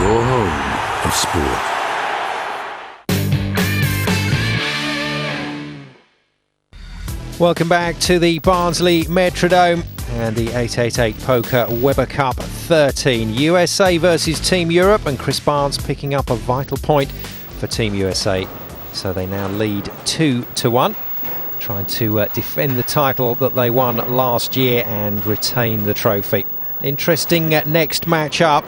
your home of sport. Welcome back to the Barnsley Metrodome and the 888 Poker Weber Cup 13. USA versus Team Europe, and Chris Barnes picking up a vital point for Team USA. So they now lead 2-1, trying to defend the title that they won last year and retain the trophy. Interesting next match up,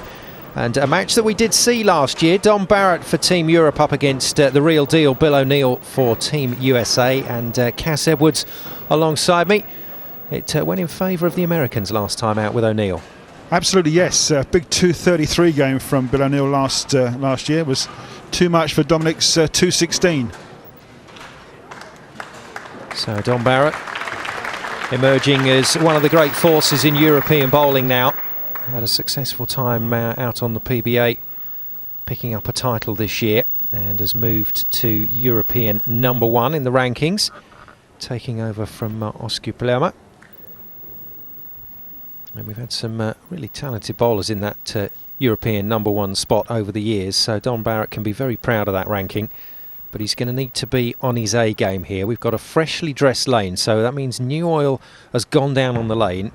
and a match that we did see last year. Dom Barrett for Team Europe up against the real deal Bill O'Neill for Team USA, and Cass Edwards alongside me. It went in favour of the Americans last time out with O'Neill. Absolutely, yes. Big 233 game from Bill O'Neill last year was too much for Dominic's 216. So Dom Barrett emerging as one of the great forces in European bowling now. Had a successful time out on the PBA, picking up a title this year, and has moved to European #1 in the rankings, taking over from Osku Palermaa. And we've had some really talented bowlers in that European #1 spot over the years, so Dom Barrett can be very proud of that ranking. But he's going to need to be on his A game here. We've got a freshly dressed lane, so that means new oil has gone down on the lane.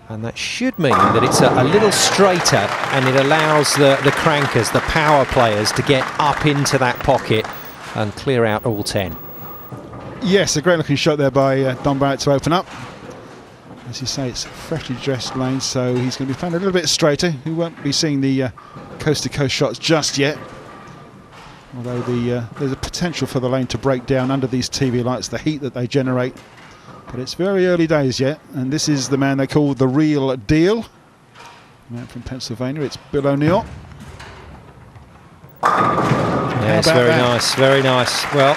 And that should mean that it's a little straighter, and it allows the crankers, the power players, to get up into that pocket and clear out all 10. Yes, a great looking shot there by Dom Barrett to open up. As you say, it's a freshly dressed lane, so he's going to be found a little bit straighter. We won't be seeing the coast-to-coast shots just yet. Although there's a potential for the lane to break down under these TV lights, the heat that they generate. But it's very early days yet, and this is the man they call the real deal. Man from Pennsylvania, it's Bill O'Neill. Yes, very nice, very nice. Well,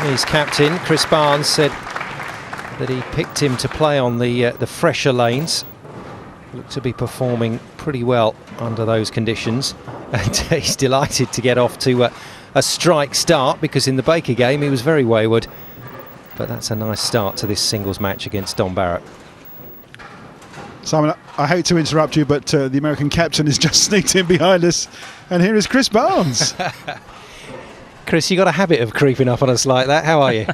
his captain, Chris Barnes, said that he picked him to play on the fresher lanes. Looked to be performing pretty well under those conditions, and he's delighted to get off to a strike start, because in the Baker game he was very wayward. But that's a nice start to this singles match against Dom Barrett. Simon, I hate to interrupt you, but the American captain has just sneaked in behind us, and here is Chris Barnes. Chris, you got a habit of creeping up on us like that. How are you?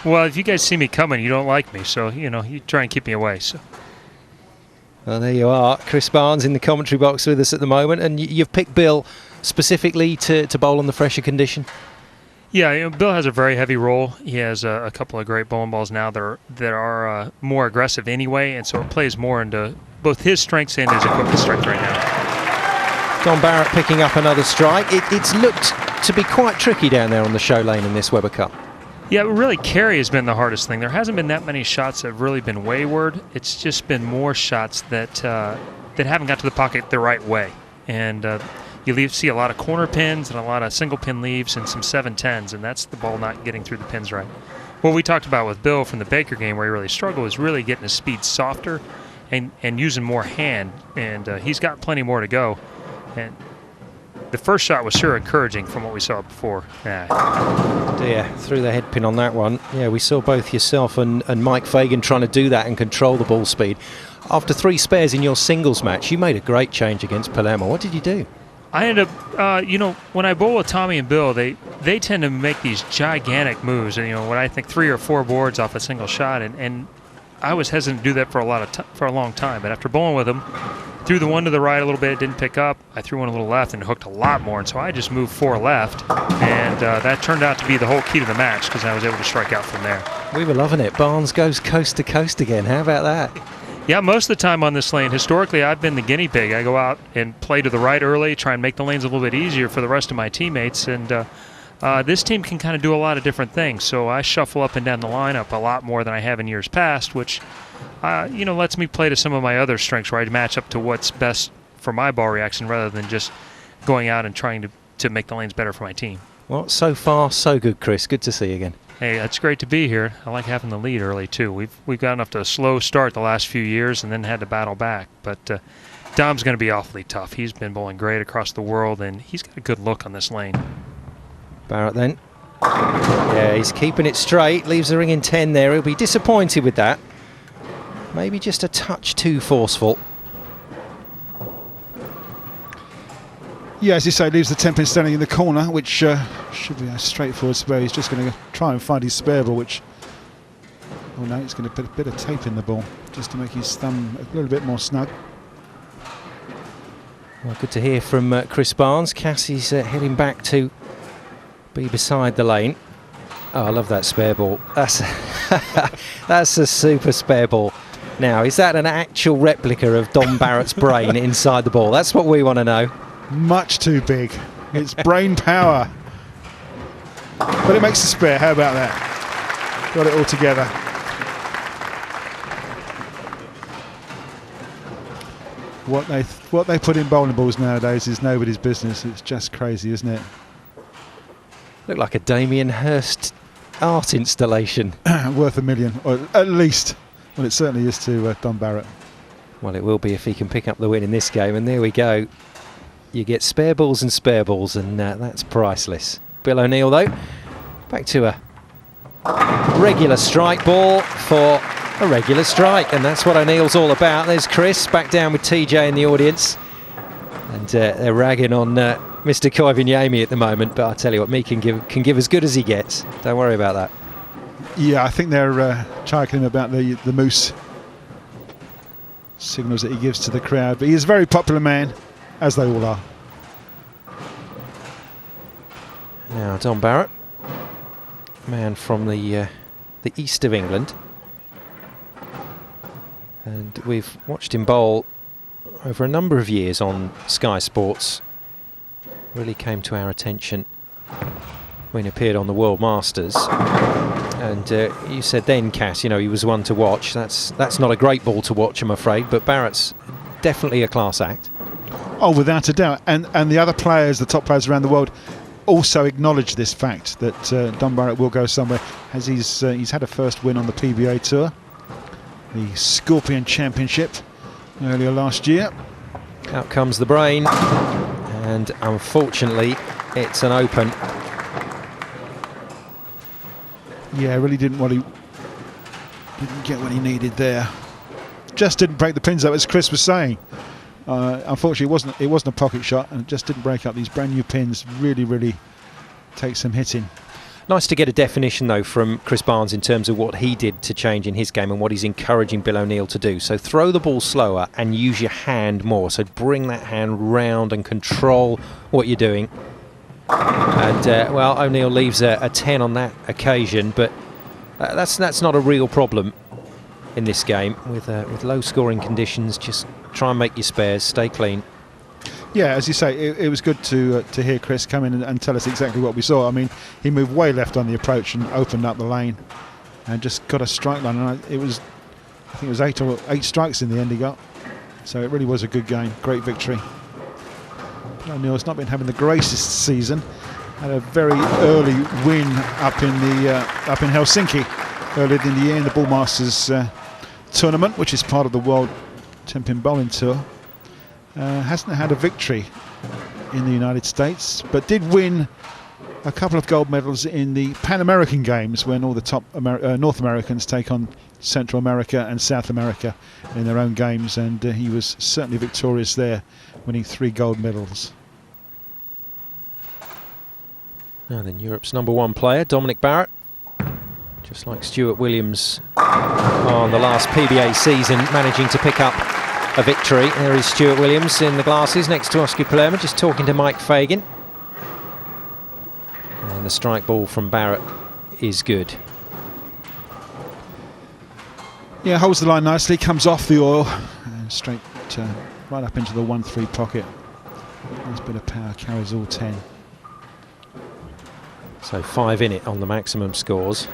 Well, if you guys see me coming, you don't like me, so you try and keep me away. So. Well, there you are, Chris Barnes in the commentary box with us at the moment, and you've picked Bill specifically to bowl on the fresher condition. Yeah, Bill has a very heavy roll. He has a couple of great bowling balls now that are more aggressive anyway, and so it plays more into both his strengths and his equipment strength right now. Dom Barrett picking up another strike. It's looked to be quite tricky down there on the show lane in this Weber Cup. Yeah, really, carry has been the hardest thing. There hasn't been that many shots that have really been wayward. It's just been more shots that haven't got to the pocket the right way. And you see a lot of corner pins and a lot of single pin leaves and some 7-10s, and that's the ball not getting through the pins right. What we talked about with Bill from the Baker game where he really struggled is really getting his speed softer and using more hand, and he's got plenty more to go. And the first shot was sure encouraging from what we saw before. Dear, threw the head pin on that one. Yeah, we saw both yourself and Mike Fagan trying to do that and control the ball speed. After 3 spares in your singles match, you made a great change against Palermo. What did you do? I ended up, when I bowl with Tommy and Bill, they tend to make these gigantic moves. And, when I think 3 or 4 boards off a single shot, and I was hesitant to do that for a long time. But after bowling with them, threw the one to the right a little bit, didn't pick up. I threw one a little left and hooked a lot more, and so I just moved 4 left, and that turned out to be the whole key to the match because I was able to strike out from there. We were loving it. Barnes goes coast to coast again. How about that? Yeah, most of the time on this lane, historically, I've been the guinea pig. I go out and play to the right early, try and make the lanes a little bit easier for the rest of my teammates, and this team can kind of do a lot of different things, so I shuffle up and down the lineup a lot more than I have in years past, which lets me play to some of my other strengths where I match up to what's best for my ball reaction rather than just going out and trying to make the lanes better for my team. Well, so far, so good, Chris. Good to see you again. Hey, it's great to be here. I like having the lead early, too. We've gotten off to a slow start the last few years and then had to battle back. But Dom's going to be awfully tough. He's been bowling great across the world, and he's got a good look on this lane. Barrett then. Yeah, he's keeping it straight. Leaves the ring in 10 there. He'll be disappointed with that. Maybe just a touch too forceful. Yeah, as you say, leaves the 10-pin standing in the corner, which should be a straightforward spare. He's just going to try and find his spare ball, which... Oh no, he's going to put a bit of tape in the ball, just to make his thumb a little bit more snug. Well, good to hear from Chris Barnes. Cassie's heading back to be beside the lane. Oh, I love that spare ball. That's that's a super spare ball. Now, is that an actual replica of Dom Barrett's brain inside the ball? That's what we want to know. Much too big. It's brain power. But it makes a spare. How about that? Got it all together. What they put in bowling balls nowadays is nobody's business. It's just crazy, isn't it? Looked like a Damien Hirst art installation. Worth $1 million, or at least. Well, it certainly is to Dom Barrett. Well, it will be if he can pick up the win in this game. And there we go. You get spare balls, and that's priceless. Bill O'Neill, though, back to a regular strike ball for a regular strike, and that's what O'Neill's all about. There's Chris back down with TJ in the audience, and they're ragging on Mr. Koivuniemi at the moment. But I tell you what, Mika can give as good as he gets. Don't worry about that. Yeah, I think they're chiding him about the moose signals that he gives to the crowd. But he is a very popular man, as they all are. Now, Dom Barrett, man from the east of England. And we've watched him bowl over a number of years on Sky Sports. Really came to our attention when he appeared on the World Masters. And you said then, Cass, you know, he was one to watch. That's not a great ball to watch, I'm afraid, but Barrett's definitely a class act. Oh, without a doubt. And the other players, the top players around the world, also acknowledge this fact that Dom Barrett will go somewhere, as he's had a first win on the PBA Tour, the Scorpion Championship earlier last year. Out comes the brain, and unfortunately it's an open. Yeah, really didn't get what he needed there. Just didn't break the pins up, as Chris was saying. Unfortunately, it wasn't a pocket shot, and it just didn't break up. These brand new pins really take some hitting. Nice to get a definition, though, from Chris Barnes in terms of what he did to change in his game and what he's encouraging Bill O'Neill to do. So throw the ball slower and use your hand more. So bring that hand round and control what you're doing. And, well, O'Neill leaves a 10 on that occasion, but that's not a real problem in this game. With low-scoring conditions, just try and make your spares, stay clean. Yeah, as you say, it was good to hear Chris come in and tell us exactly what we saw. I mean, he moved way left on the approach and opened up the lane and just got a strike line. And I think it was eight strikes in the end he got. So it really was a good game, great victory. O'Neill's not been having the greatest season. Had a very early win up in Helsinki earlier in the year in the Bull Masters tournament, which is part of the World 10-Pin Bowling Tour. Hasn't had a victory in the United States, but did win a couple of gold medals in the Pan American Games, when all the top North Americans take on Central America and South America in their own games, and he was certainly victorious there, winning 3 gold medals. Now then, Europe's #1 player, Dominic Barrett, just like Stuart Williams on the last PBA season, managing to pick up a victory. There is Stuart Williams in the glasses next to Osku Palermaa, just talking to Mike Fagan. And the strike ball from Barrett is good. Yeah, holds the line nicely, comes off the oil and straight right up into the 1-3 pocket. Nice bit of power, carries all 10. So 5 in it on the maximum scores.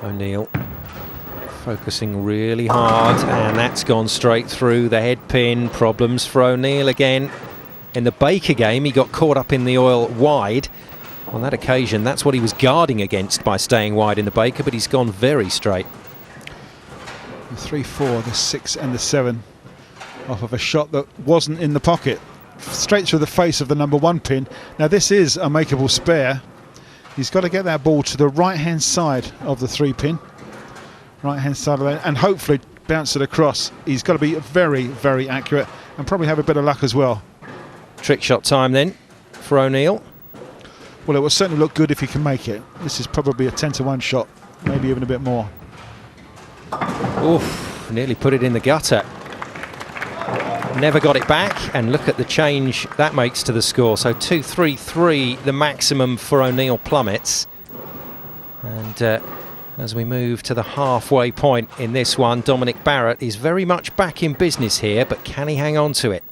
O'Neill focusing really hard, and that's gone straight through the head pin. Problems for O'Neill again. In the Baker game, he got caught up in the oil wide. On that occasion, that's what he was guarding against by staying wide in the Baker, but he's gone very straight. The 3-4, the 6 and the 7 off of a shot that wasn't in the pocket. Straight through the face of the #1 pin. Now this is a makeable spare. He's got to get that ball to the right-hand side of the 3 pin. Right-hand side of it, and hopefully bounce it across. He's got to be very accurate, and probably have a bit of luck as well. Trick shot time then for O'Neill. Well, it will certainly look good if he can make it. This is probably a 10-to-1 shot, maybe even a bit more. Oof, nearly put it in the gutter. Never got it back, and look at the change that makes to the score. So 2-3-3, the maximum for O'Neill plummets. And as we move to the halfway point in this one, Dominic Barrett is very much back in business here, but can he hang on to it?